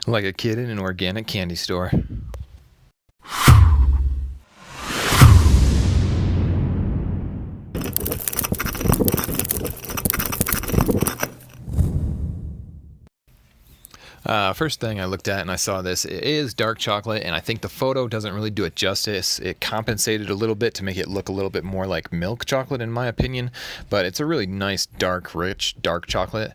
Like a kid in an organic candy store. First thing I looked at and I saw this, it is dark chocolate, and I think the photo doesn't really do it justice. It compensated a little bit to make it look a little bit more like milk chocolate in my opinion, but it's a really nice dark, rich, dark chocolate,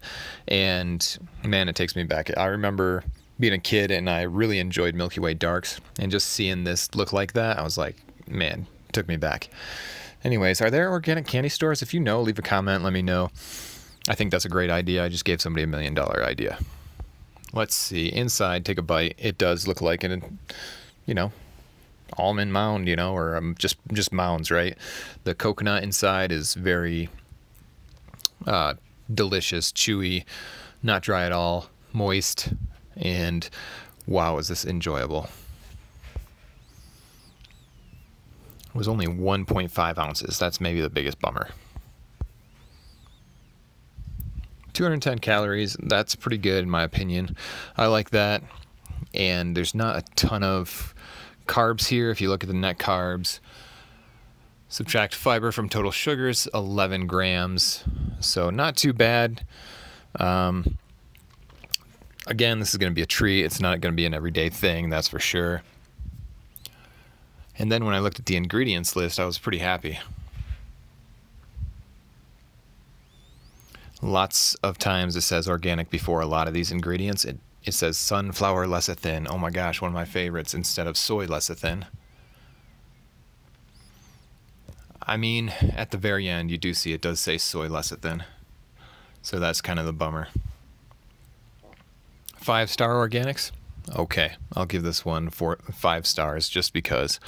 and man, it takes me back. I remember being a kid and I really enjoyed Milky Way darks, and just seeing this look like that, I was like, man, it took me back. Anyways, are there organic candy stores? If you know, leave a comment, let me know. I think that's a great idea. I just gave somebody $1 million idea. Let's see, inside, take a bite. It does look like an, almond mound, or just mounds, right? The coconut inside is very delicious, chewy, not dry at all, moist, and wow, is this enjoyable. It was only 1.5 ounces. That's maybe the biggest bummer. 210 calories, that's pretty good in my opinion. I like that. And there's not a ton of carbs here. If you look at the net carbs, subtract fiber from total sugars, 11 grams. So not too bad. Again, this is going to be a treat. It's not going to be an everyday thing, that's for sure. And then when I looked at the ingredients list, I was pretty happy. Lots of times it says organic before a lot of these ingredients. It says sunflower lecithin. Oh my gosh, one of my favorites, instead of soy lecithin. I mean, at the very end, you do see it does say soy lecithin. So that's kind of the bummer. 5-star organics? Okay, I'll give this one 5 stars just because.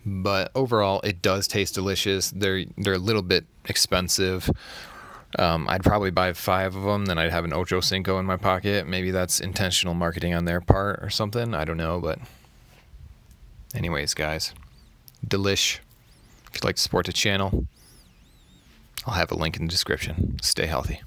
But overall, it does taste delicious. They're a little bit expensive. I'd probably buy 5 of them, then I'd have an Ocho Cinco in my pocket. Maybe that's intentional marketing on their part or something. I don't know, but anyways, guys, delish. If you'd like to support the channel, I'll have a link in the description. Stay healthy.